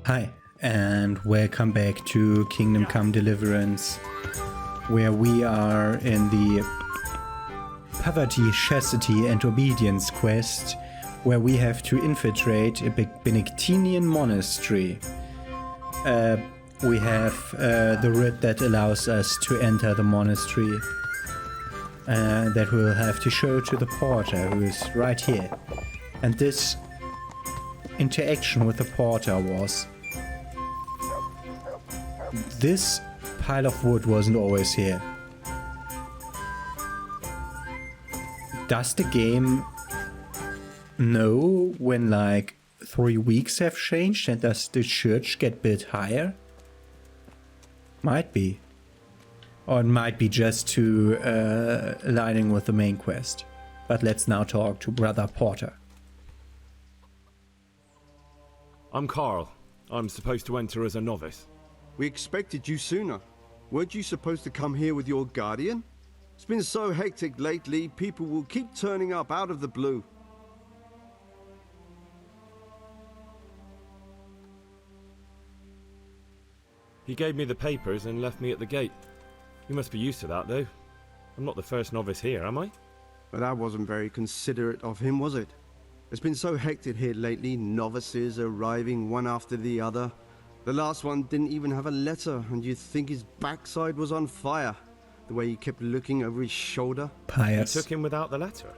Hi, and welcome back to Kingdom Come Deliverance, where we are in the Poverty, Chastity and Obedience quest, where we have to infiltrate a Benedictine monastery. We have the writ that allows us to enter the monastery, that we'll have to show to the porter, who is right here. And this interaction with the porter was: this pile of wood wasn't always here. Does the game know when like 3 weeks have changed, and does the church get built higher? Might be. Or it might be just to aligning with the main quest. But let's now talk to Brother Porter. I'm Carl. I'm supposed to enter as a novice. We expected you sooner. Weren't you supposed to come here with your guardian? It's been so hectic lately, people will keep turning up out of the blue. He gave me the papers and left me at the gate. You must be used to that, though. I'm not the first novice here, am I? But that wasn't very considerate of him, was it? It's been so hectic here lately, novices arriving one after the other. The last one didn't even have a letter, and you'd think his backside was on fire, the way he kept looking over his shoulder. Pious. You took him without the letter.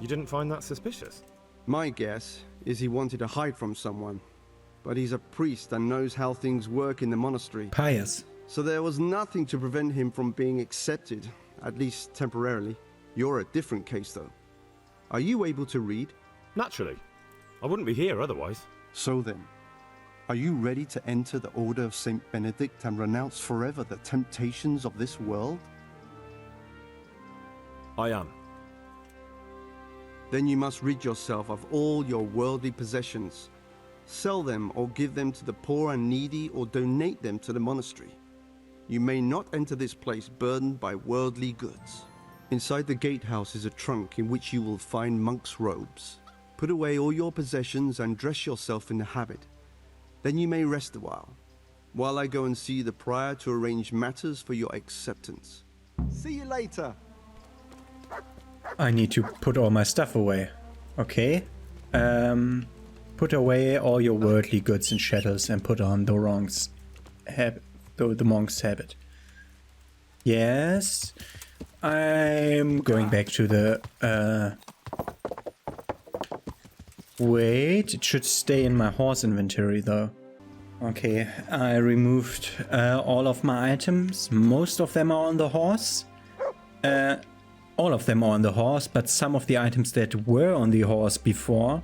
You didn't find that suspicious? My guess is he wanted to hide from someone. But he's a priest and knows how things work in the monastery. Pious. So there was nothing to prevent him from being accepted, at least temporarily. You're a different case, though. Are you able to read? Naturally. I wouldn't be here otherwise. So then, are you ready to enter the Order of Saint Benedict and renounce forever the temptations of this world? I am. Then you must rid yourself of all your worldly possessions. Sell them or give them to the poor and needy, or donate them to the monastery. You may not enter this place burdened by worldly goods. Inside the gatehouse is a trunk in which you will find monk's robes. Put away all your possessions and dress yourself in the habit. Then you may rest a while I go and see the prior to arrange matters for your acceptance. See you later. I need to put all my stuff away. Okay. Put away all your worldly goods and chattels and put on the monk's habit. Yes. I'm going back to the wait, it should stay in my horse inventory though. Okay, I removed all of my items. Most of them are on the horse. All of them are on the horse, but some of the items that were on the horse before,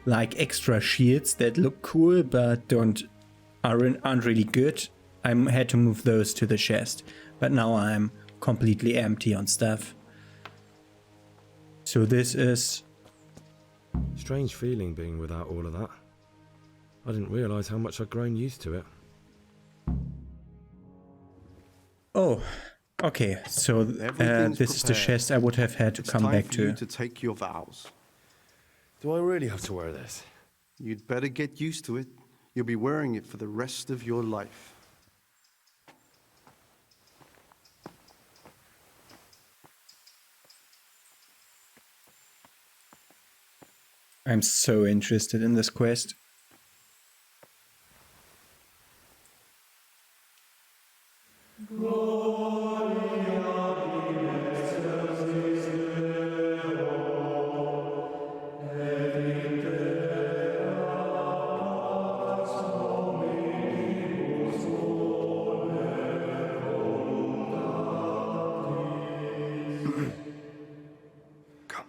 like extra shields that look cool but aren't really good, I had to move those to the chest. But now I'm completely empty on stuff. So this is... Strange feeling being without all of that. I didn't realise how much I'd grown used to it. Oh, okay. So this is the chest I would have had to come back to. It's time for you to take your vows. Do I really have to wear this? You'd better get used to it. You'll be wearing it for the rest of your life. I'm so interested in this quest. Come.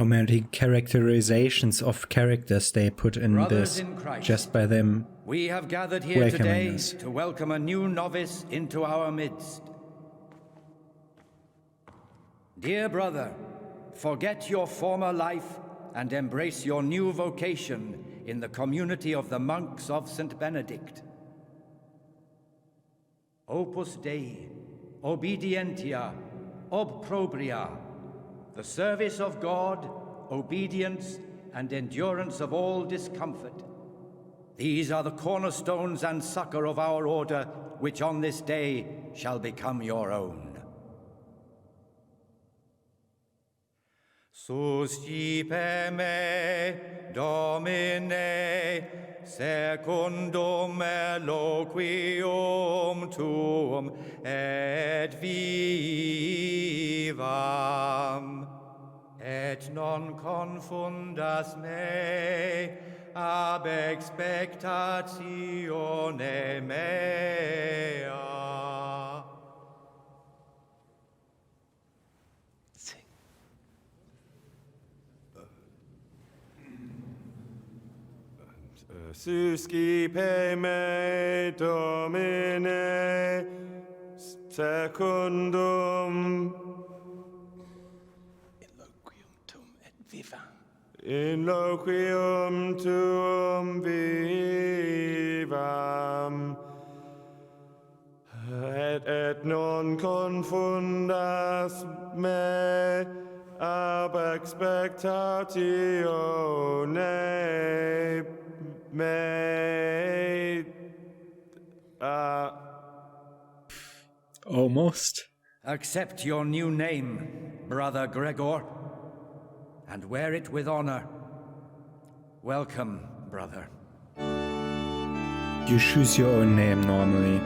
many characterizations of characters they put in Brothers this in Christ, just by them we have gathered here welcoming today us. to welcome a new novice into our midst. Dear brother, forget your former life and embrace your new vocation in the community of the monks of St. Benedict. Opus Dei, obedientia, obprobria, the service of God, obedience, and endurance of all discomfort. These are the cornerstones and succor of our order, which on this day shall become your own. Suscipe me, Domine, secundum eloquium tuum, et vivam, et non confundas me ab expectatione mea. Suscipe me, Domine, secundum Eloquium tuum et vivam. in loquium tuum vivam, et non confundas me ab expectatione me. Almost. Accept your new name, Brother Gregor, and wear it with honor. Welcome, brother. You choose your own name normally.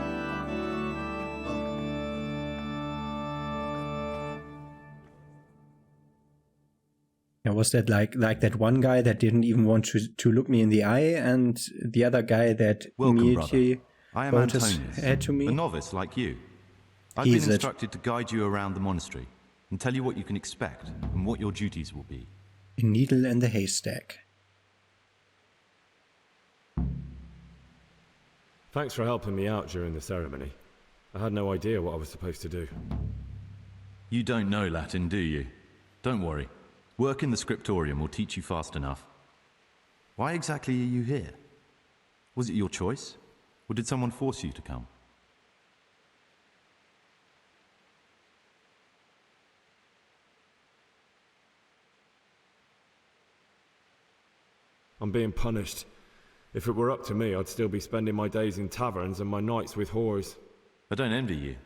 Yeah, was that like that one guy that didn't even want to look me in the eye, and the other guy that Welcome, immediately brother. I am bowed his Antonius, head to me? a novice like you. I've He's been it. instructed to guide you around the monastery and tell you what you can expect and what your duties will be. A needle in the haystack. Thanks for helping me out during the ceremony. I had no idea what I was supposed to do. You don't know Latin, do you? Don't worry. Work in the scriptorium will teach you fast enough. Why exactly are you here? Was it your choice? Or did someone force you to come? I'm being punished. If it were up to me, I'd still be spending my days in taverns and my nights with whores. I don't envy you.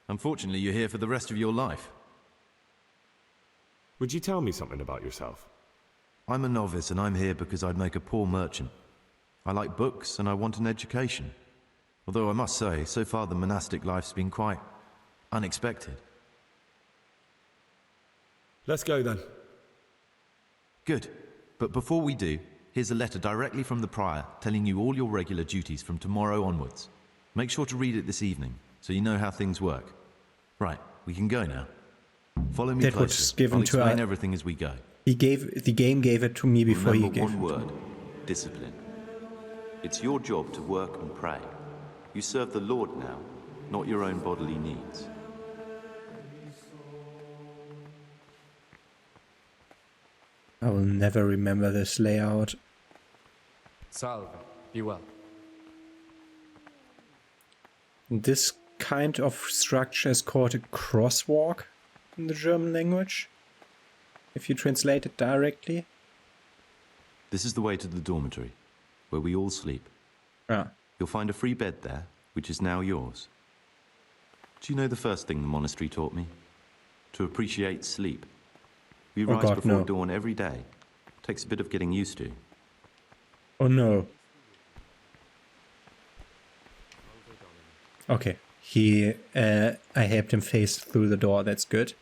Unfortunately, you're here for the rest of your life. Would you tell me something about yourself? I'm a novice and I'm here because I'd make a poor merchant. I like books and I want an education. Although I must say, so far the monastic life's been quite unexpected. Let's go then. Good. But before we do, here's a letter directly from the prior telling you all your regular duties from tomorrow onwards. Make sure to read it this evening so you know how things work. Right, we can go now. Follow me That closely. was given I'll to explain us. everything as we go. The game gave it to me before he Remember gave one it. word: discipline. It's your job to work and pray. You serve the Lord now, not your own bodily needs. I will never remember this layout. Salve, be well. This kind of structure is called a crosswalk in the German language, if you translate it directly. This is the way to the dormitory, where we all sleep. Ah, You'll find a free bed there, which is now yours. Do you know the first thing the monastery taught me? To appreciate sleep. We Oh rise God, before no. dawn every day. Takes a bit of getting used to. oh no. Okay, I helped him face through the door, that's good.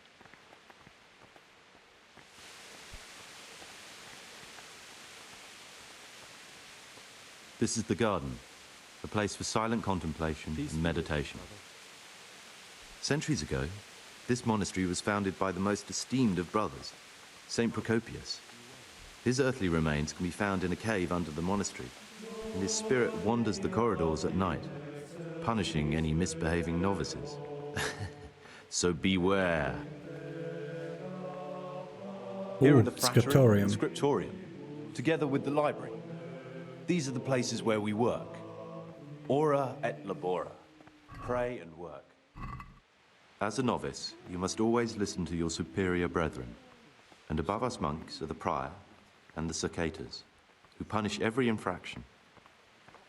This is the garden, a place for silent contemplation and meditation. Centuries ago, this monastery was founded by the most esteemed of brothers, Saint Procopius. His earthly remains can be found in a cave under the monastery, and his spirit wanders the corridors at night, punishing any misbehaving novices. So beware. Here Ooh, are the Frattery scriptorium. and Scriptorium, together with the library. These are the places where we work. Ora et labora. Pray and work. As a novice, you must always listen to your superior brethren. And above us monks are the prior and the circators, who punish every infraction.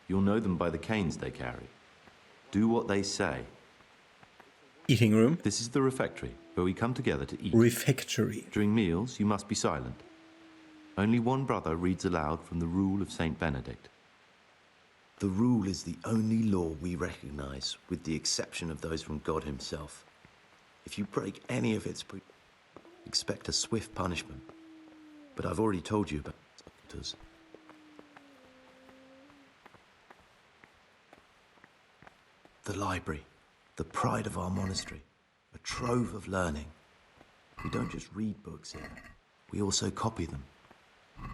You'll know them by the canes they carry. Do what they say. Eating room? This is the refectory, where we come together to eat. Refectory. During meals, you must be silent. Only one brother reads aloud from the rule of Saint Benedict. The rule is the only law we recognize, with the exception of those from God himself. If you break any of its expect a swift punishment. But I've already told you about it. The library, the pride of our monastery, a trove of learning. We don't just read books here, we also copy them.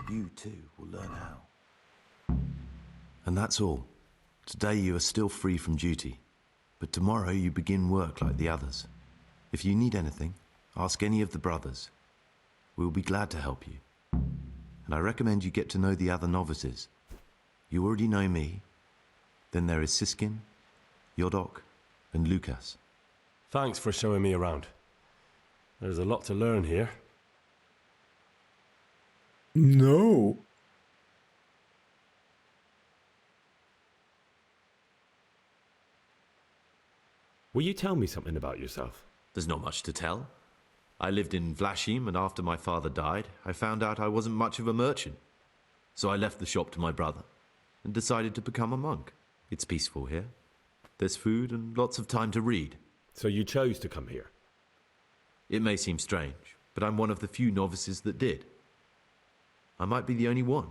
You too will learn how. And that's all. Today you are still free from duty, but tomorrow you begin work like the others. If you need anything, ask any of the brothers. We will be glad to help you. And I recommend you get to know the other novices. You already know me. Then there is Siskin, Yodok, and Lucas. Thanks for showing me around. There's a lot to learn here. No. Will you tell me something about yourself? There's not much to tell. I lived in Vlachim, and after my father died, I found out I wasn't much of a merchant. So I left the shop to my brother and decided to become a monk. It's peaceful here. There's food and lots of time to read. So you chose to come here? It may seem strange, but I'm one of the few novices that did. I might be the only one.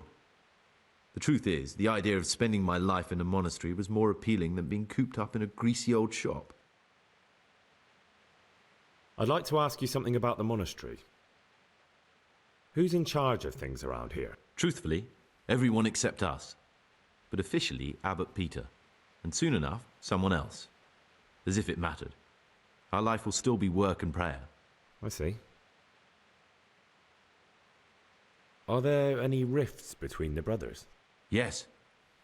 The truth is, the idea of spending my life in a monastery was more appealing than being cooped up in a greasy old shop. I'd like to ask you something about the monastery. Who's in charge of things around here? Truthfully, everyone except us. But officially, Abbot Peter. And soon enough, someone else. As if it mattered. Our life will still be work and prayer. I see. Are there any rifts between the brothers? Yes.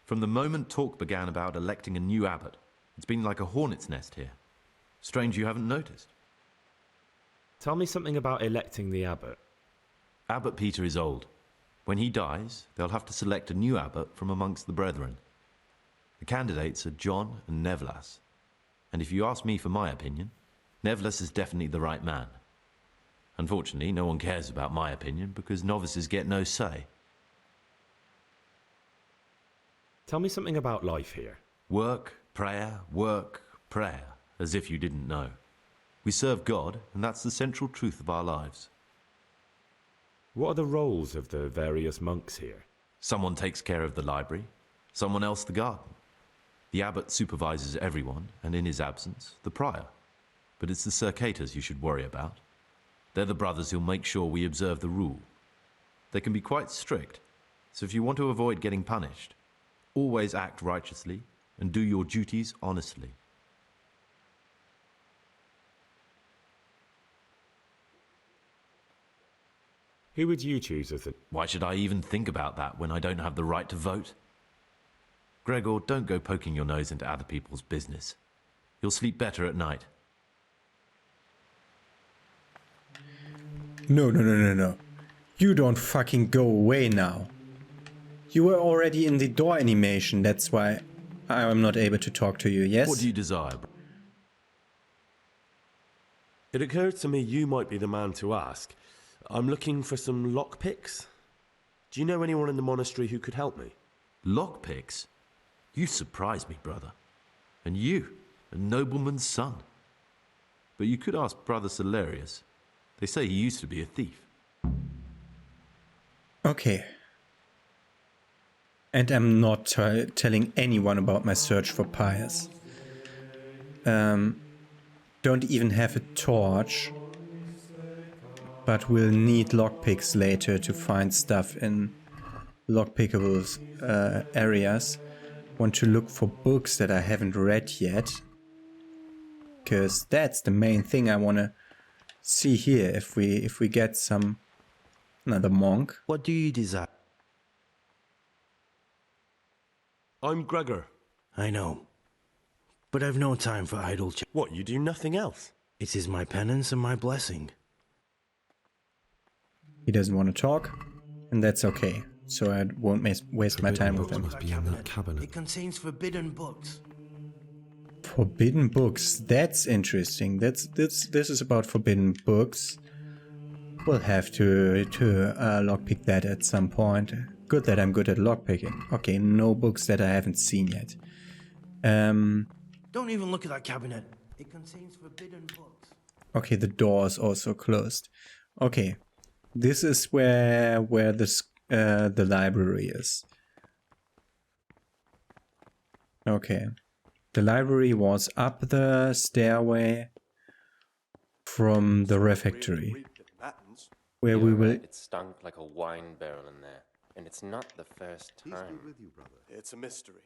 From the moment talk began about electing a new abbot, it's been like a hornet's nest here. Strange you haven't noticed. Tell me something about electing the abbot. Abbot Peter is old. When he dies, they'll have to select a new abbot from amongst the brethren. The candidates are John and Nevlas. And if you ask me for my opinion, Nevlas is definitely the right man. Unfortunately, no one cares about my opinion because novices get no say. Tell me something about life here. Work, prayer, as if you didn't know. We serve God, and that's the central truth of our lives. What are the roles of the various monks here? Someone takes care of the library, someone else the garden. The abbot supervises everyone, and in his absence, the prior. But it's the circators you should worry about. They're the brothers who'll make sure we observe the rule. They can be quite strict, so if you want to avoid getting punished, always act righteously and do your duties honestly. Who would you choose as the... Why should I even think about that when I don't have the right to vote? Gregor, don't go poking your nose into other people's business. You'll sleep better at night. No. You don't fucking go away now. You were already in the door animation, that's why I'm not able to talk to you, yes? What do you desire? It occurs to me you might be the man to ask. I'm looking for some lockpicks. Do you know anyone in the monastery who could help me? Lockpicks? You surprise me, brother. And you, a nobleman's son. But you could ask Brother Celerius. They say he used to be a thief. Okay. And I'm not telling anyone about my search for Pius. Don't even have a torch. but we'll need lockpicks later to find stuff in lockpickable areas. Want to look for books that I haven't read yet, because that's the main thing I want to see here. If we get some another monk. What do you desire? I'm Gregor. I know, but I've no time for idle chat. What, you do nothing else? It is my penance and my blessing. He doesn't want to talk, and that's okay. So I won't waste my time with him. Must be in that cabinet. It contains forbidden books. Forbidden books. That's interesting. This is about forbidden books. We'll have to lockpick that at some point. Good that I'm good at lockpicking. Okay, no books that I haven't seen yet. Don't even look at that cabinet. It contains forbidden books. Okay, the door is also closed. Okay, this is where the library is. Okay, the library was up the stairway from the refectory, where we will. It stunk like a wine barrel in there, and it's not the first time. With you, brother. It's a mystery,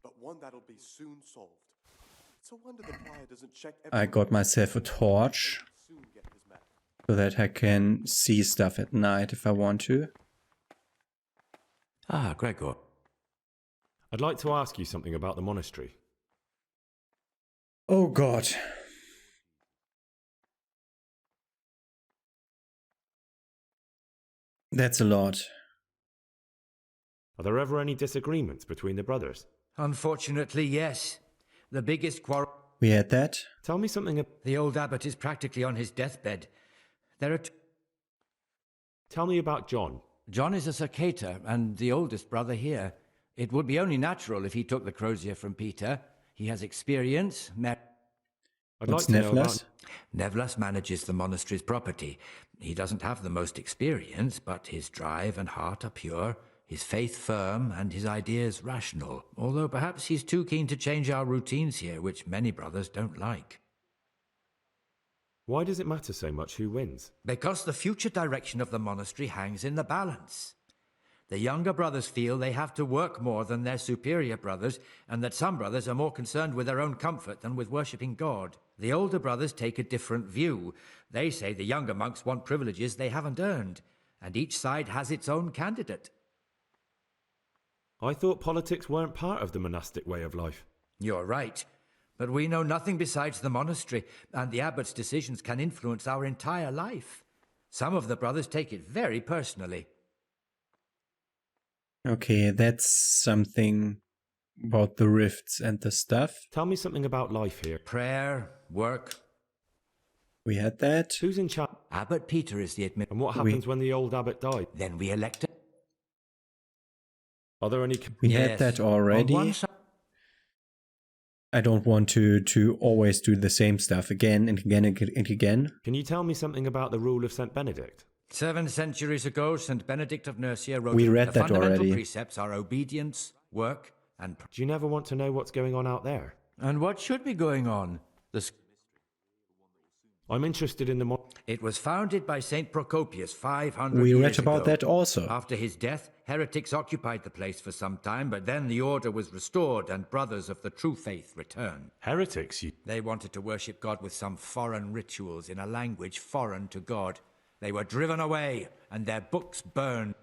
but one that'll be soon solved. It's a wonder the prior doesn't check. I got myself a torch so that I can see stuff at night if I want to. Ah, Gregor. I'd like to ask you something about the monastery. Oh God. That's a lot. Are there ever any disagreements between the brothers? Unfortunately, yes. The biggest quarrel... We had that. Tell me something. The old abbot is practically on his deathbed. There are Tell me about John. John is a circator and the oldest brother here. It would be only natural if he took the crozier from Peter. He has experience, I'd What's like to know Wenceslas? about... Wenceslas manages the monastery's property. He doesn't have the most experience, but his drive and heart are pure, his faith firm, and his ideas rational, although perhaps he's too keen to change our routines here, which many brothers don't like. Why does it matter so much who wins? Because the future direction of the monastery hangs in the balance. The younger brothers feel they have to work more than their superior brothers, and that some brothers are more concerned with their own comfort than with worshipping God. The older brothers take a different view. They say the younger monks want privileges they haven't earned, and each side has its own candidate. I thought politics weren't part of the monastic way of life. You're right, but we know nothing besides the monastery, and the abbot's decisions can influence our entire life. Some of the brothers take it very personally. Okay, that's something about the rifts and the stuff. Tell me something about life here. Prayer, work. We had that. Who's in charge? Abbot Peter is the admin. And what happens when the old abbot died? Then we elect a... Are there any... We Yes. had that On already. one side... I don't want to always do the same stuff again and again and again. Can you tell me something about the rule of St. Benedict? 7 centuries ago, St. Benedict of Nursia wrote We read the that fundamental already. precepts are obedience, work, and... Do you never want to know what's going on out there? And what should be going on? I'm interested in the... It was founded by St. Procopius 500 We years read about ago. that also. After his death, heretics occupied the place for some time, but then the order was restored and brothers of the true faith returned. Heretics, you... They wanted to worship God with some foreign rituals in a language foreign to God. They were driven away and their books burned.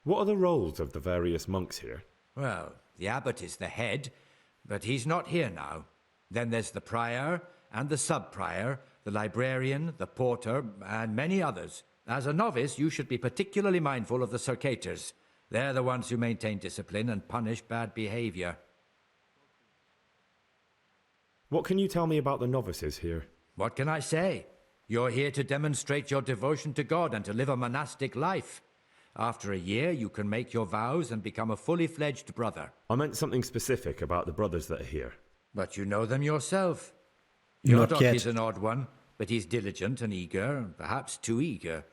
What are the roles of the various monks here? Well, the abbot is the head, but he's not here now. Then there's the prior and the sub-prior, the librarian, the porter, and many others. As a novice, you should be particularly mindful of the circators. They're the ones who maintain discipline and punish bad behavior. What can you tell me about the novices here? What can I say? You're here to demonstrate your devotion to God and to live a monastic life. After a year, you can make your vows and become a fully fledged brother. I meant something specific about the brothers that are here. But you know them yourself. Not Yodok yet. is an odd one, but he's diligent and eager, perhaps too eager.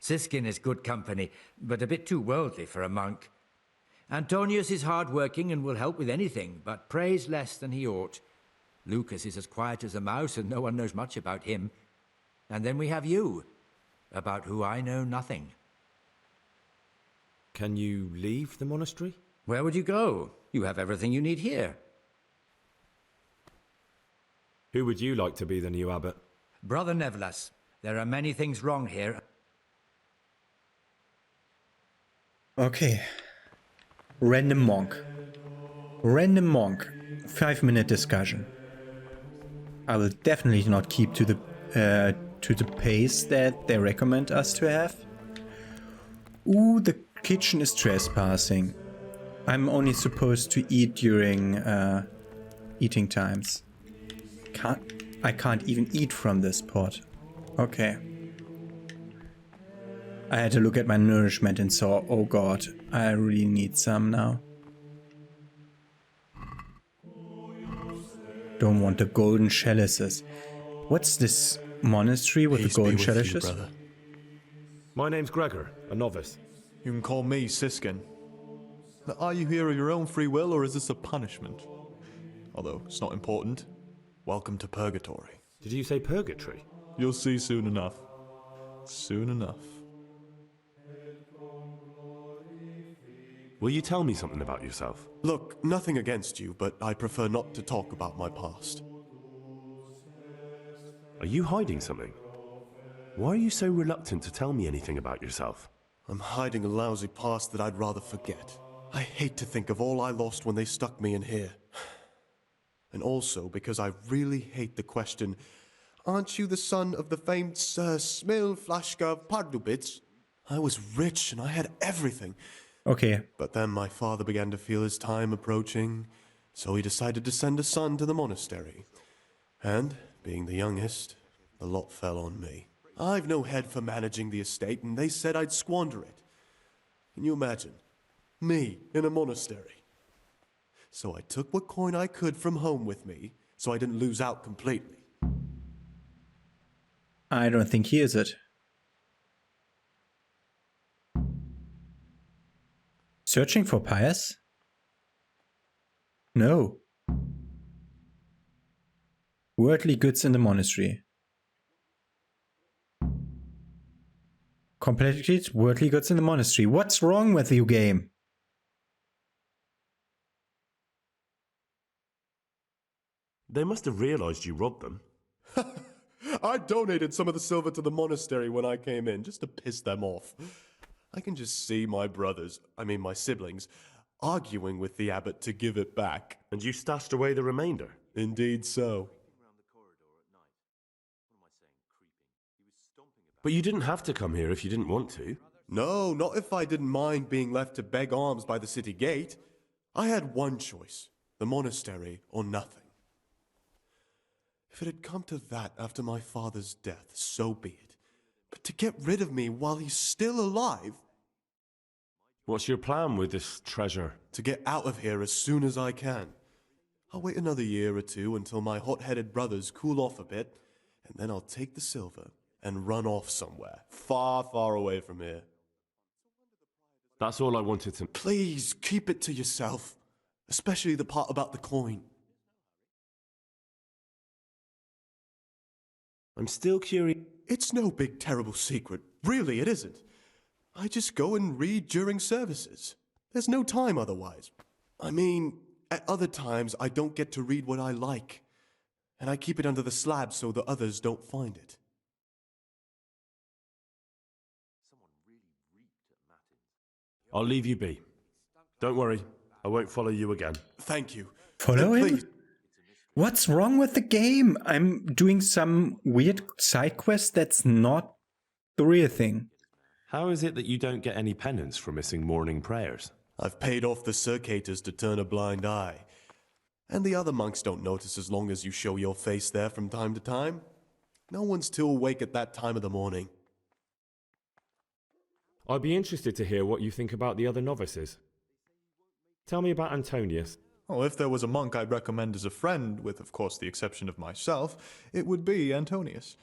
Siskin is good company, but a bit too worldly for a monk. Antonius is hard-working and will help with anything, but prays less than he ought. Lucas is as quiet as a mouse, and no one knows much about him. And then we have you, about who I know nothing. Can you leave the monastery? Where would you go? You have everything you need here. Who would you like to be the new abbot? Brother Wenceslas, there are many things wrong here. Okay. Random monk. Random monk. 5-minute discussion. I will definitely not keep to the pace that they recommend us to have. Ooh, the kitchen is trespassing. I'm only supposed to eat during eating times. I can't even eat from this pot. Okay. I had to look at my nourishment and saw, oh god, I really need some now. Don't want the golden chalices. What's this monastery with Peace the golden be with you, chalices? brother. My name's Gregor, a novice. You can call me Siskin. Now, are you here of your own free will, or is this a punishment? Although, it's not important. Welcome to Purgatory. Did you say purgatory? You'll see soon enough. Soon enough. Will you tell me something about yourself? Look, nothing against you, but I prefer not to talk about my past. Are you hiding something? Why are you so reluctant to tell me anything about yourself? I'm hiding a lousy past that I'd rather forget. I hate to think of all I lost when they stuck me in here. And also because I really hate the question, aren't you the son of the famed Sir Smil Flashka of Pardubitz? I was rich and I had everything. Okay. But then my father began to feel his time approaching, so he decided to send a son to the monastery. And, being the youngest, the lot fell on me. I've no head for managing the estate, and they said I'd squander it. Can you imagine? Me in a monastery. So I took what coin I could from home with me, so I didn't lose out completely. I don't think he is it. Searching for pious? No. Worldly goods in the monastery. Completed worldly goods in the monastery. What's wrong with you, game? They must have realized you robbed them. I donated some of the silver to the monastery when I came in, just to piss them off. I can just see my my siblings, arguing with the abbot to give it back. And you stashed away the remainder? Indeed so. But you didn't have to come here if you didn't want to. No, not if I didn't mind being left to beg alms by the city gate. I had one choice, the monastery or nothing. If it had come to that after my father's death, so be it. But to get rid of me while he's still alive... What's your plan with this treasure? To get out of here as soon as I can. I'll wait another year or two until my hot-headed brothers cool off a bit, and then I'll take the silver and run off somewhere, far, far away from here. That's all I wanted to... Please, keep it to yourself, especially the part about the coin. I'm still curious... It's no big, terrible secret. Really, it isn't. I just go and read during services. There's no time otherwise. I mean, at other times, I don't get to read what I like. And I keep it under the slab so the others don't find it. I'll leave you be. Don't worry, I won't follow you again. Thank you. Follow him? Please. What's wrong with the game? I'm doing some weird side quest that's not the real thing. How is it that you don't get any penance for missing morning prayers? I've paid off the circators to turn a blind eye. And the other monks don't notice as long as you show your face there from time to time. No one's too awake at that time of the morning. I'd be interested to hear what you think about the other novices. Tell me about Antonius. Well, if there was a monk I'd recommend as a friend, with of course the exception of myself, it would be Antonius.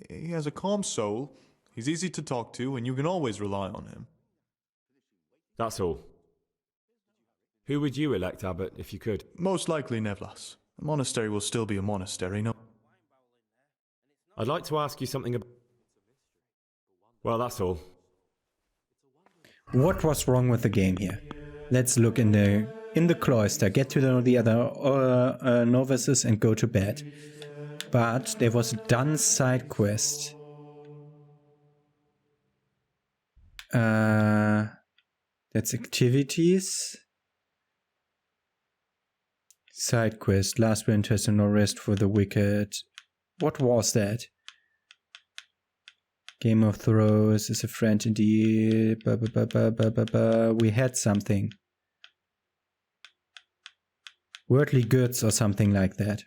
He has a calm soul, he's easy to talk to, and you can always rely on him. That's all. Who would you elect, Abbot, if you could? Most likely Wenceslas. The monastery will still be a monastery, no... I'd like to ask you something about... Well, that's all. What was wrong with the game here? Let's look in the cloister, get to know the other novices and go to bed. But there was a done side quest. That's activities. Side quest. Last winter has no rest for the wicked. What was that? Game of Thrones is a friend indeed. We had something. Worldly goods or something like that.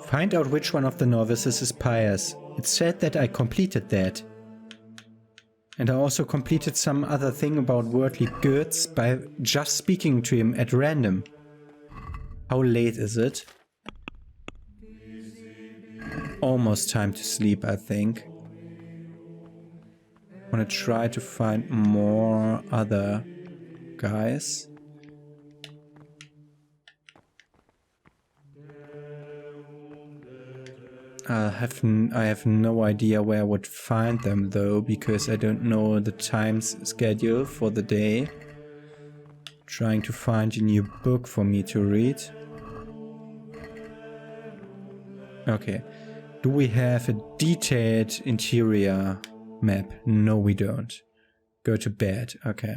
Find out which one of the novices is pious. It said that I completed that. And I also completed some other thing about worldly goods by just speaking to him at random. How late is it? Almost time to sleep, I think. I want to try to find more other guys. I have no idea where I would find them though, because I don't know the time schedule for the day. Trying to find a new book for me to read. Okay. Do we have a detailed interior map? No, we don't. Go to bed. Okay.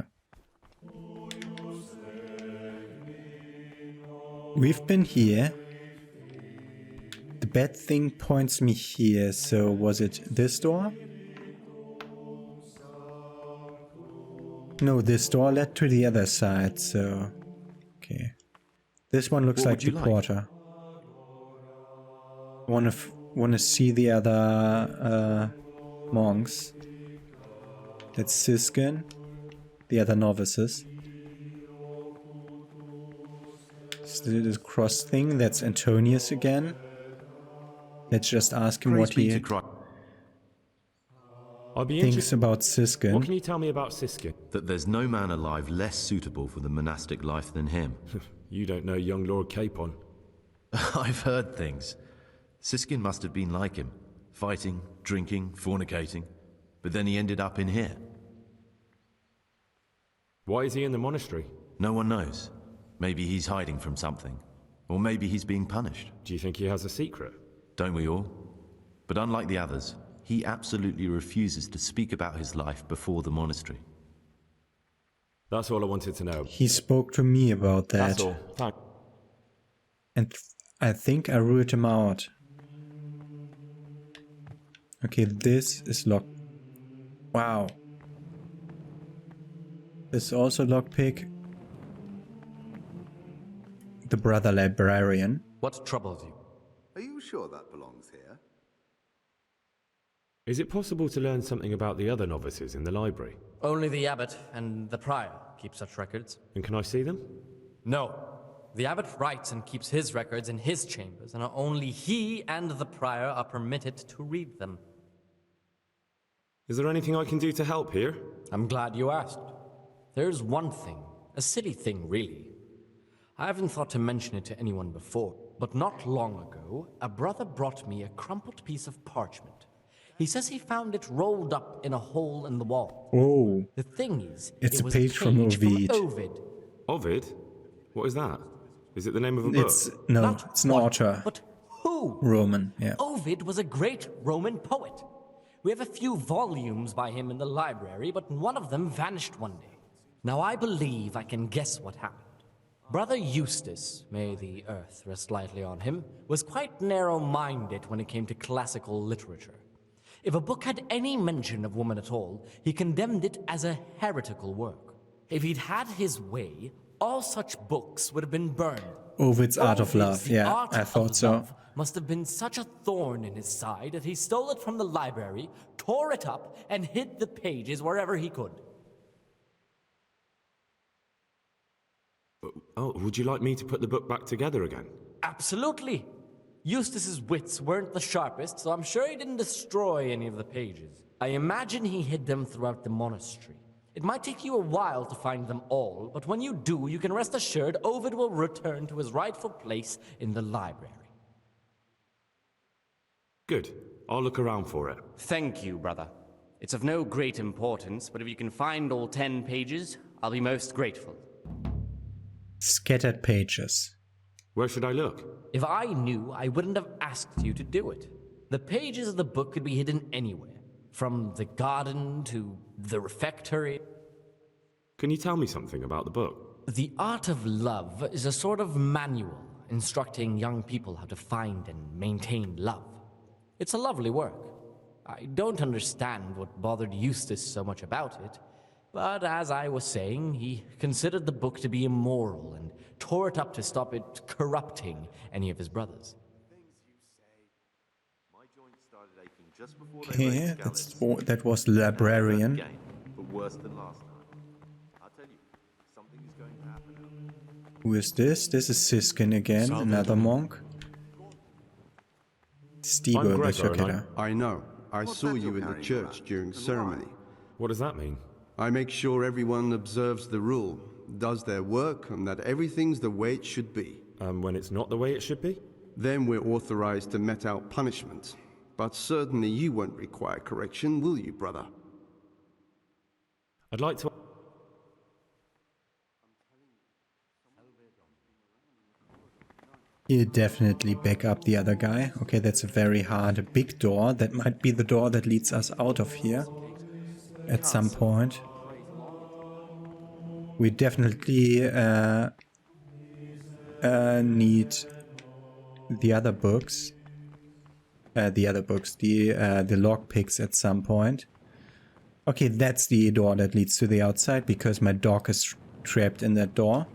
We've been here. The bed thing points me here, so was it this door? No, this door led to the other side, so... Okay. This one looks like the porter. Wanna see the other monks. That's Sigismund, the other novices. This cross thing, that's Antonius again. Let's just ask him what he thinks about Sigismund. What can you tell me about Sigismund? That there's no man alive less suitable for the monastic life than him. You don't know young Lord Capon. I've heard things. Sigismund must have been like him. Fighting, drinking, fornicating. But then he ended up in here. Why is he in the monastery? No one knows. Maybe he's hiding from something. Or maybe he's being punished. Do you think he has a secret? Don't we all? But unlike the others, he absolutely refuses to speak about his life before the monastery. That's all I wanted to know. He spoke to me about that. That's all. Thanks. And I think I ruled him out. Okay, this is locked. Wow. This is also lockpick. The brother librarian. What troubles you? Are you sure that belongs here? Is it possible to learn something about the other novices in the library? Only the abbot and the prior keep such records. And can I see them? No. The abbot writes and keeps his records in his chambers, and only he and the prior are permitted to read them. Is there anything I can do to help here? I'm glad you asked. There's one thing, a silly thing really. I haven't thought to mention it to anyone before, but not long ago, a brother brought me a crumpled piece of parchment. He says he found it rolled up in a hole in the wall. Oh. The thing is, it's it a was page from Ovid. Ovid? What is that? Is it the name of a book? No, it's an author. But who? Roman, yeah. Ovid was a great Roman poet. We have a few volumes by him in the library, but one of them vanished one day. Now I believe I can guess what happened. Brother Eustace, may the earth rest lightly on him, was quite narrow-minded when it came to classical literature. If a book had any mention of woman at all, he condemned it as a heretical work. If he'd had his way, all such books would have been burned. Ovid's Art of Love, yeah, I thought so. Must have been such a thorn in his side that he stole it from the library, tore it up, and hid the pages wherever he could. Oh, would you like me to put the book back together again? Absolutely. Eustace's wits weren't the sharpest, so I'm sure he didn't destroy any of the pages. I imagine he hid them throughout the monastery. It might take you a while to find them all, but when you do, you can rest assured Ovid will return to his rightful place in the library. Good. I'll look around for it. Thank you, brother. It's of no great importance, but if you can find all 10 pages, I'll be most grateful. Scattered pages. Where should I look? If I knew, I wouldn't have asked you to do it. The pages of the book could be hidden anywhere, from the garden to the refectory. Can you tell me something about the book? The Art of Love is a sort of manual instructing young people how to find and maintain love. It's a lovely work. I don't understand what bothered Eustace so much about it, but as I was saying, he considered the book to be immoral and tore it up to stop it corrupting any of his brothers. Okay, that was librarian. But worse than last time. I'll tell you, something is going to happen. Who is this? This is Sigismund again, another monk. Stigo the Shakera. I know. I saw you in the church during ceremony. What does that mean? I make sure everyone observes the rule, does their work, and that everything's the way it should be. When it's not the way it should be? Then we're authorized to mete out punishment. But certainly you won't require correction, will you, brother? I'd like to... You definitely back up the other guy. Okay, that's a very hard, a big door. That might be the door that leads us out of here at some point. We definitely need the other books. The log picks at some point. Okay, that's the door that leads to the outside because my dog is trapped in that door.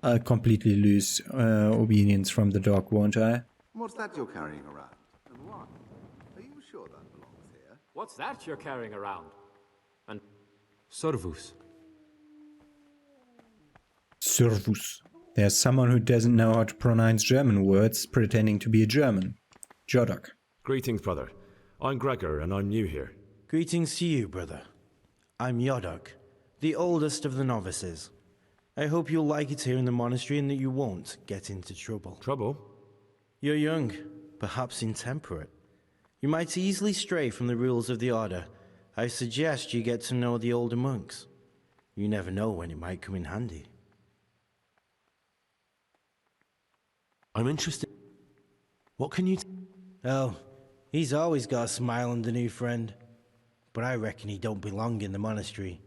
I'll completely lose obedience from the dog, won't I? What's that you're carrying around? And why? Are you sure that belongs here? What's that you're carrying around? And Servus. Servus. There's someone who doesn't know how to pronounce German words pretending to be a German. Jodok. Greetings, brother. I'm Gregor, and I'm new here. Greetings to you, brother. I'm Yodok, the oldest of the novices. I hope you'll like it here in the monastery and that you won't get into trouble. Trouble? You're young, perhaps intemperate. You might easily stray from the rules of the order. I suggest you get to know the older monks. You never know when it might come in handy. I'm interested. What can you... Oh, he's always got a smile on the new friend. But I reckon he don't belong in the monastery.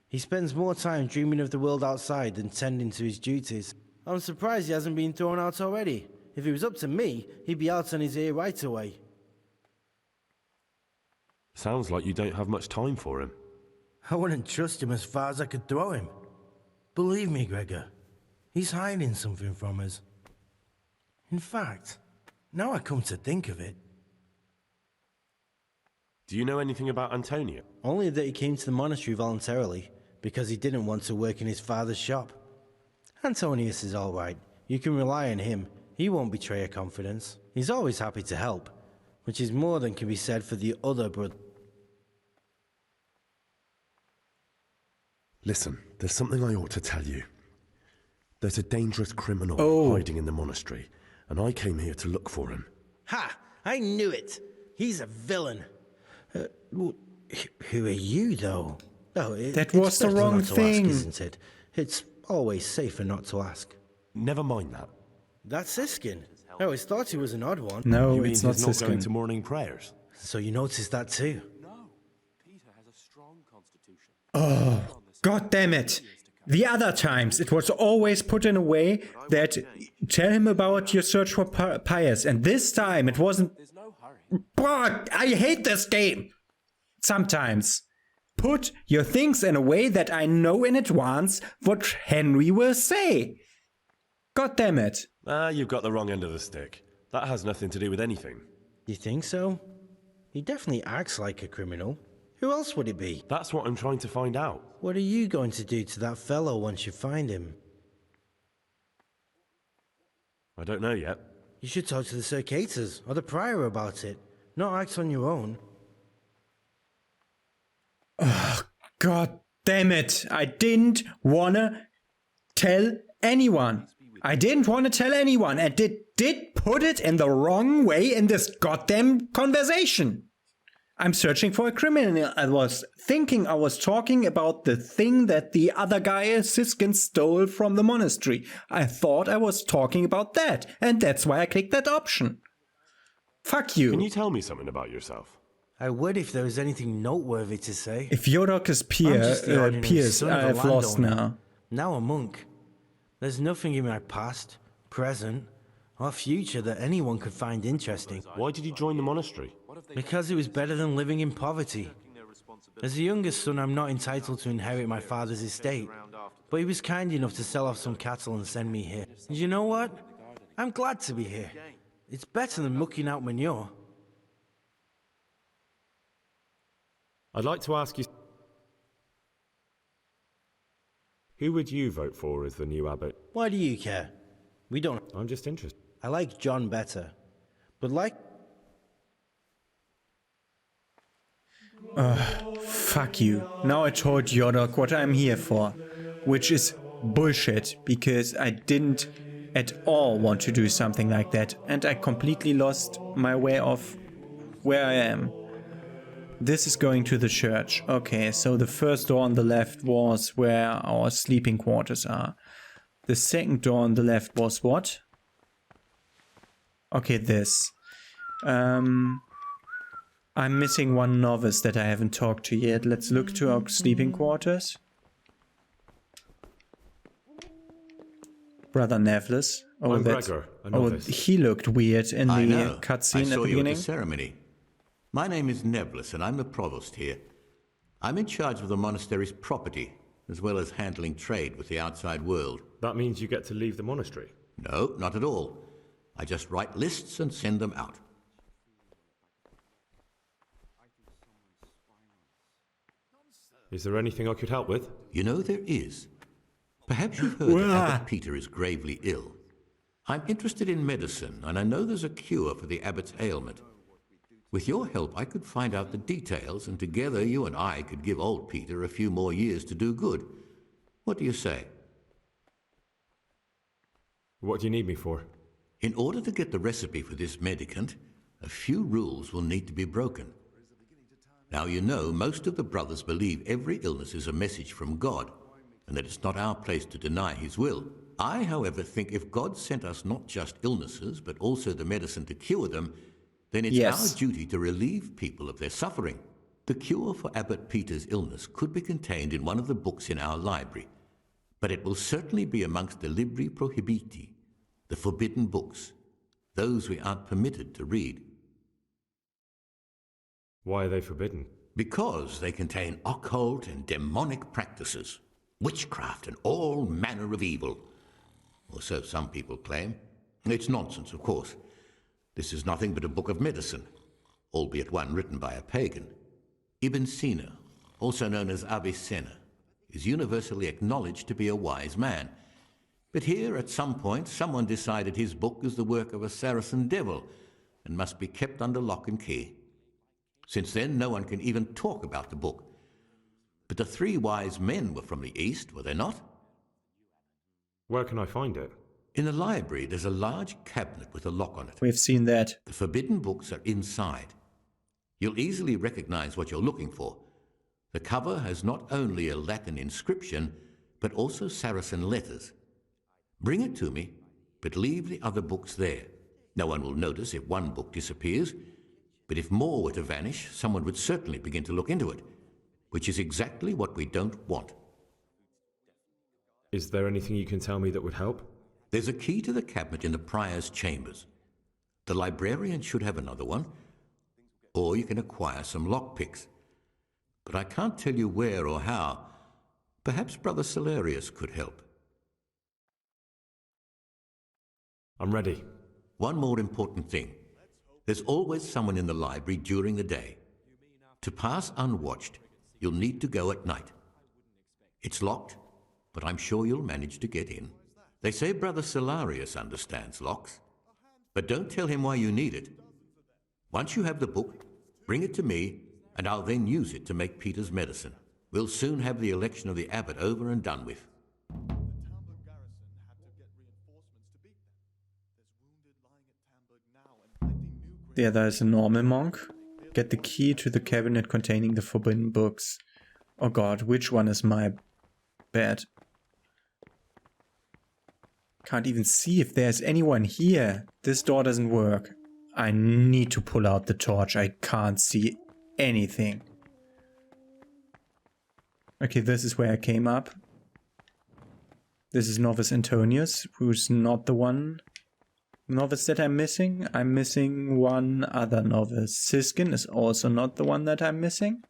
He spends more time dreaming of the world outside than tending to his duties. I'm surprised he hasn't been thrown out already. If it was up to me, he'd be out on his ear right away. Sounds like you don't have much time for him. I wouldn't trust him as far as I could throw him. Believe me, Gregor, he's hiding something from us. In fact, now I come to think of it... Do you know anything about Antonio? Only that he came to the monastery voluntarily, because he didn't want to work in his father's shop. Antonius is all right. You can rely on him. He won't betray a confidence. He's always happy to help, which is more than can be said for the other brother. Listen, there's something I ought to tell you. There's a dangerous criminal hiding in the monastery, and I came here to look for him. Ha! I knew it! He's a villain. Who are you, though? Oh, that was the wrong thing, isn't it? It's always safer not to ask. Never mind that. That's Siskin. I always thought he was an odd one. No, you it's mean not he's not going Siskin. to morning prayers? So you noticed that too? No, Peter has a strong constitution. Oh, god damn it! The other times it was always put in a way that tell him about your search for Pius, and this time it wasn't. There's no hurry. God, I hate this game! Sometimes. Put your things in a way that I know in advance what Henry will say. God damn it. You've got the wrong end of the stick. That has nothing to do with anything. You think so? He definitely acts like a criminal. Who else would it be? That's what I'm trying to find out. What are you going to do to that fellow once you find him? I don't know yet. You should talk to the Circators or the Prior about it, not act on your own. Oh, god damn it. I didn't wanna tell anyone. And did put it in the wrong way in this goddamn conversation. I'm searching for a criminal. I was thinking I was talking about the thing that the other guy, Sigismund, stole from the monastery. I thought I was talking about that, and that's why I clicked that option. Fuck you. Can you tell me something about yourself? I would if there was anything noteworthy to say. If Yodok is Piers, I've lost now. Now a monk. There's nothing in my past, present, or future that anyone could find interesting. Why did you join the monastery? Because it was better than living in poverty. As the youngest son, I'm not entitled to inherit my father's estate, but he was kind enough to sell off some cattle and send me here. And you know what? I'm glad to be here. It's better than mucking out manure. I'd like to ask you, who would you vote for as the new abbot? Why do you care? We don't... I'm just interested. I like John better, but like... Fuck you. Now I told Yodok what I'm here for, which is bullshit, because I didn't at all want to do something like that, and I completely lost my way of where I am. This is going to the church. Okay, so the first door on the left was where our sleeping quarters are. The second door on the left was what? Okay, this. I'm missing one novice that I haven't talked to yet. Let's look to our sleeping quarters. Brother Nevlis. Oh, I'm Gregor, a novice. He looked weird in the cutscene at the beginning. At the ceremony. My name is Nevlis, and I'm the provost here. I'm in charge of the monastery's property, as well as handling trade with the outside world. That means you get to leave the monastery? No, not at all. I just write lists and send them out. Is there anything I could help with? You know, there is. Perhaps you've heard that Abbot Peter is gravely ill. I'm interested in medicine, and I know there's a cure for the abbot's ailment. With your help, I could find out the details, and together you and I could give old Peter a few more years to do good. What do you say? What do you need me for? In order to get the recipe for this medicament, a few rules will need to be broken. Now, you know, most of the brothers believe every illness is a message from God, and that it's not our place to deny his will. I, however, think if God sent us not just illnesses, but also the medicine to cure them, then it's our duty to relieve people of their suffering. The cure for Abbot Peter's illness could be contained in one of the books in our library, but it will certainly be amongst the libri prohibiti, the forbidden books, those we aren't permitted to read. Why are they forbidden? Because they contain occult and demonic practices, witchcraft and all manner of evil. Or so some people claim. It's nonsense, of course. This is nothing but a book of medicine, albeit one written by a pagan. Ibn Sina, also known as Avicenna, is universally acknowledged to be a wise man. But here, at some point, someone decided his book is the work of a Saracen devil and must be kept under lock and key. Since then, no one can even talk about the book. But the three wise men were from the East, were they not? Where can I find it? In the library, there's a large cabinet with a lock on it. We've seen that. The forbidden books are inside. You'll easily recognize what you're looking for. The cover has not only a Latin inscription, but also Saracen letters. Bring it to me, but leave the other books there. No one will notice if one book disappears, but if more were to vanish, someone would certainly begin to look into it, which is exactly what we don't want. Is there anything you can tell me that would help? There's a key to the cabinet in the prior's chambers. The librarian should have another one, or you can acquire some lockpicks. But I can't tell you where or how. Perhaps Brother Celerius could help. I'm ready. One more important thing. There's always someone in the library during the day. To pass unwatched, you'll need to go at night. It's locked, but I'm sure you'll manage to get in. They say Brother Celerius understands locks, but don't tell him why you need it. Once you have the book, bring it to me, and I'll then use it to make Peter's medicine. We'll soon have the election of the abbot over and done with. Yeah, there's a normal monk. Get the key to the cabinet containing the forbidden books. Oh god, which one is my bed? Can't even see if there's anyone here. This door doesn't work. I need to pull out the torch. I can't see anything. Okay, this is where I came up. This is Novice Antonius, who's not the one novice that I'm missing. I'm missing one other novice. Sigismund is also not the one that I'm missing.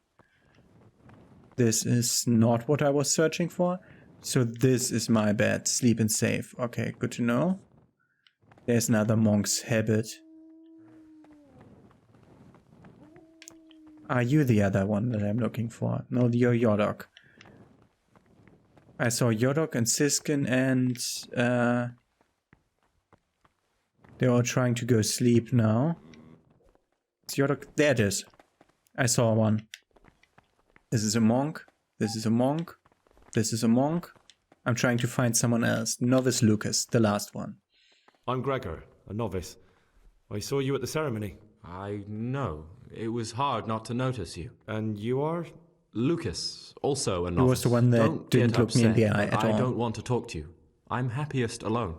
This is not what I was searching for. So this is my bed. Sleep and save. Okay, good to know. There's another monk's habit. Are you the other one that I'm looking for? No, you're Yodok. I saw Yodok and Sigismund and they're all trying to go sleep now. It's Yodok. There it is. I saw one. This is a monk. This is a monk. This is a monk. I'm trying to find someone else. Novice Lucas, the last one. I'm Gregor, a novice. I saw you at the ceremony. I know. It was hard not to notice you. And you are? Lucas, also a novice. He was the one that Don't didn't get look me in the upset, eye at all. I don't want to talk to you. I'm happiest alone.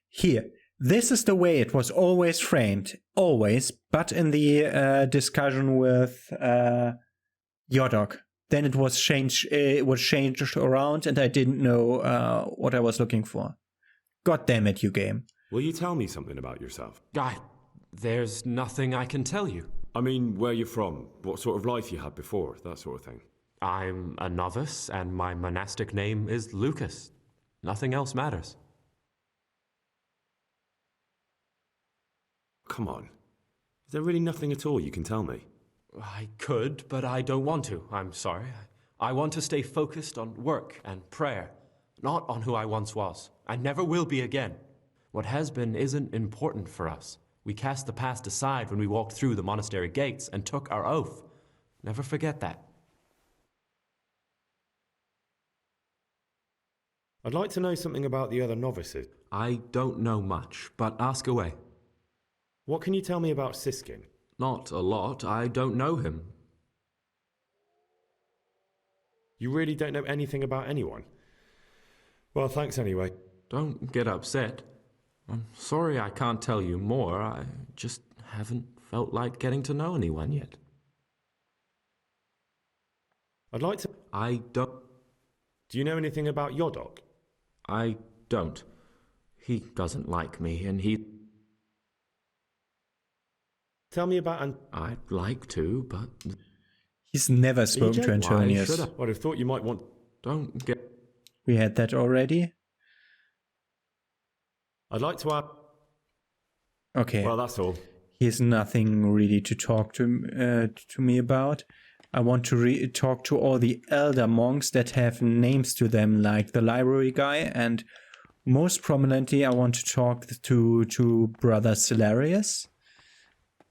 Here. This is the way it was always framed. Always. But in the discussion with Yodok. Then it was changed around and I didn't know what I was looking for. God damn it, you game. Will you tell me something about yourself? There's nothing I can tell you. I mean, where you're from, what sort of life you had before, that sort of thing. I'm a novice, and my monastic name is Lucas. Nothing else matters. Come on. Is there really nothing at all you can tell me? I could, but I don't want to. I'm sorry. I want to stay focused on work and prayer, not on who I once was. I never will be again. What has been isn't important for us. We cast the past aside when we walked through the monastery gates and took our oath. Never forget that. I'd like to know something about the other novices. I don't know much, but ask away. What can you tell me about Sigismund? Not a lot. I don't know him. You really don't know anything about anyone? Well, thanks anyway. Don't get upset. I'm sorry I can't tell you more. I just haven't felt like getting to know anyone yet. I'd like to... I don't... Do you know anything about Yodok? I don't. He doesn't like me, and he... Tell me about... I'd like to, but... He's never spoken to Antonius. I'd have thought you might want... Don't get... We had that already. I'd like to ask... Okay. Well, that's all. He has nothing really to talk to me about. I want to talk to all the elder monks that have names to them, like the library guy, and most prominently, I want to talk to Brother Celarius.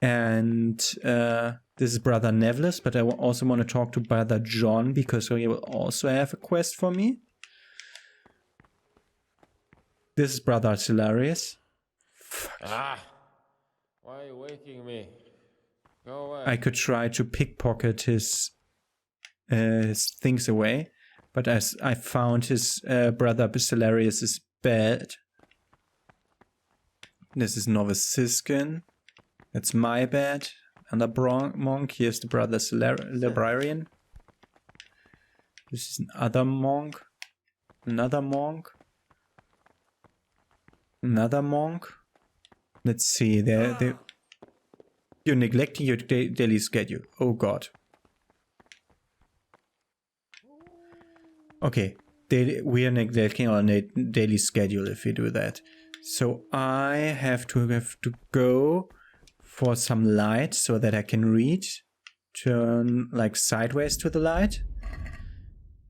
And this is Brother Nevlis, but I also want to talk to Brother John, because he will also have a quest for me. This is Brother Celarius. Why are you waking me? Go away. I could try to pickpocket his things away, but as I found his brother Celarius' bed. This is Novice Sigismund. That's my bed. And a monk. Here's the brother librarian. This is another monk. Another monk. Another monk. Let's see. You're neglecting your daily schedule. Oh god. Okay. We are neglecting our daily schedule if we do that. So I have to go for some light so that I can read. Turn like sideways to the light.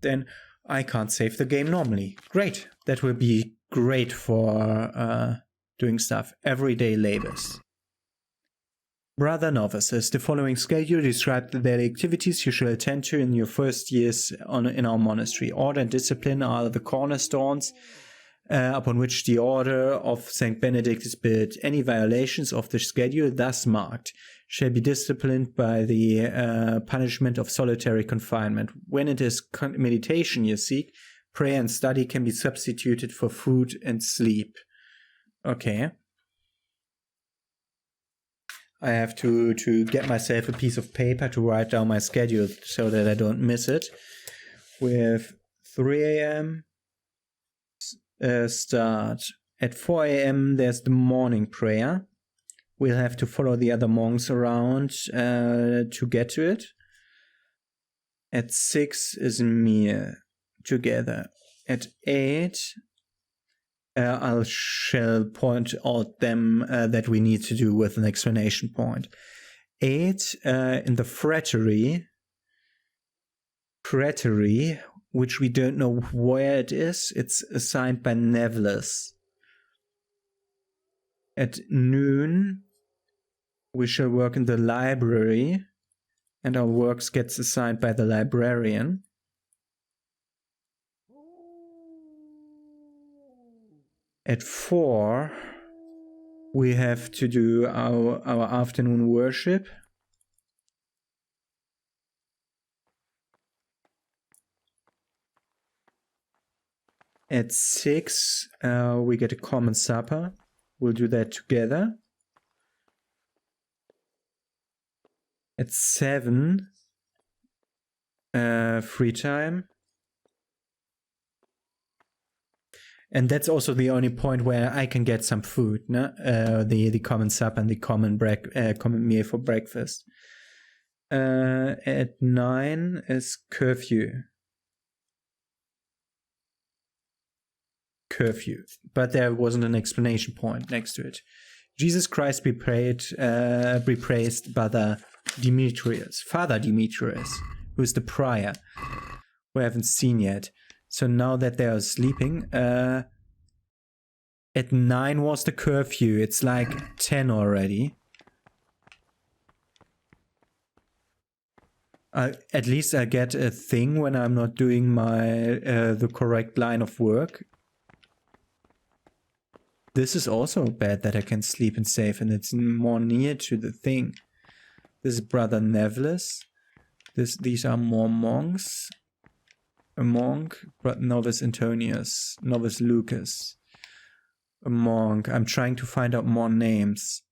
Then I can't save the game normally. Great. That will be great for doing stuff. Everyday labors. Brother Novices, the following schedule describes the daily activities you shall attend to in your first years in our monastery. Order and discipline are the cornerstones upon which the order of St. Benedict is built. Any violations of the schedule thus marked shall be disciplined by the punishment of solitary confinement. When it is meditation you seek, prayer and study can be substituted for food and sleep. Okay. I have to get myself a piece of paper to write down my schedule so that I don't miss it. With 3 a.m. Start. At 4 a.m. there's the morning prayer. We'll have to follow the other monks around to get to it. At 6 is a meal together. At 8 I shall point out them that we need to do with an explanation point. 8 in the Frattery, which we don't know where it is. It's assigned by Wenceslas. At noon we shall work in the library, and our works gets assigned by the librarian. At 4, we have to do our afternoon worship. At 6, we get a common supper. We'll do that together. At 7, free time. And that's also the only point where I can get some food, no? The common supper and the common meal for breakfast. At 9 is curfew. But there wasn't an explanation point next to it. Jesus Christ be praised, Father Demetrius, who is the prior, who I haven't seen yet. So now that they are sleeping, at 9 was the curfew. It's like 10 already. At least I get a thing when I'm not doing my the correct line of work. This is also bad that I can sleep and save, and it's more near to the thing. This is Brother Wenceslas. These are more monks. A monk, but Novice Antonius, Novice Lucas. A monk. I'm trying to find out more names.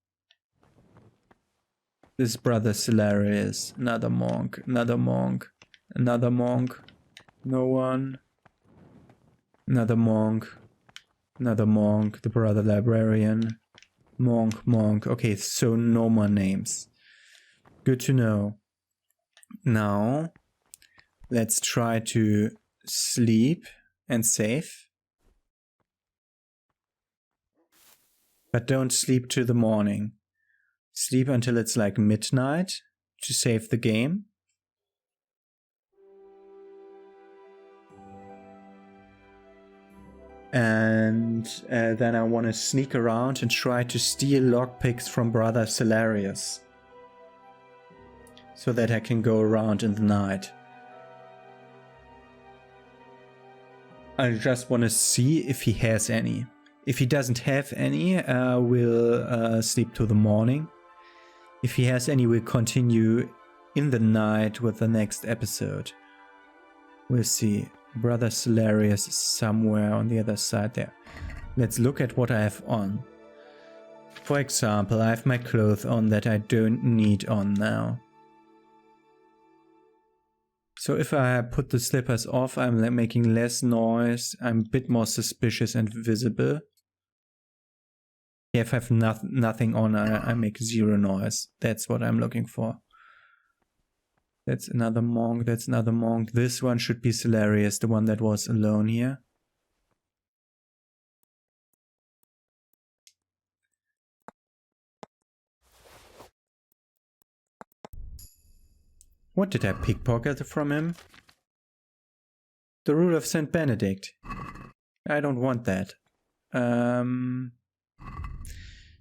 This Brother Celarius, another monk, another monk, another monk. No one. Another monk. Another monk, the Brother Librarian. Monk. Okay, so no more names. Good to know. Now, let's try to sleep and save. But don't sleep till the morning. Sleep until it's like midnight to save the game. And then I want to sneak around and try to steal lockpicks from Brother Celarius, so that I can go around in the night. I just want to see if he has any. If he doesn't have any, we'll sleep till the morning. If he has any, we'll continue in the night with the next episode. We'll see. Brother Celarius is somewhere on the other side there. Let's look at what I have on. For example, I have my clothes on that I don't need on now. So if I put the slippers off, I'm making less noise, I'm a bit more suspicious and visible. If I have nothing on, I make zero noise. That's what I'm looking for. That's another monk, that's another monk. This one should be Celarius, the one that was alone here. What did I pickpocket from him? The rule of St. Benedict. I don't want that.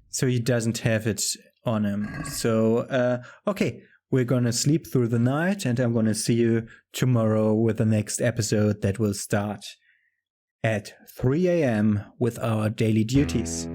So he doesn't have it on him. So, okay. We're gonna sleep through the night, and I'm gonna see you tomorrow with the next episode that will start. at 3 a.m. with our daily duties.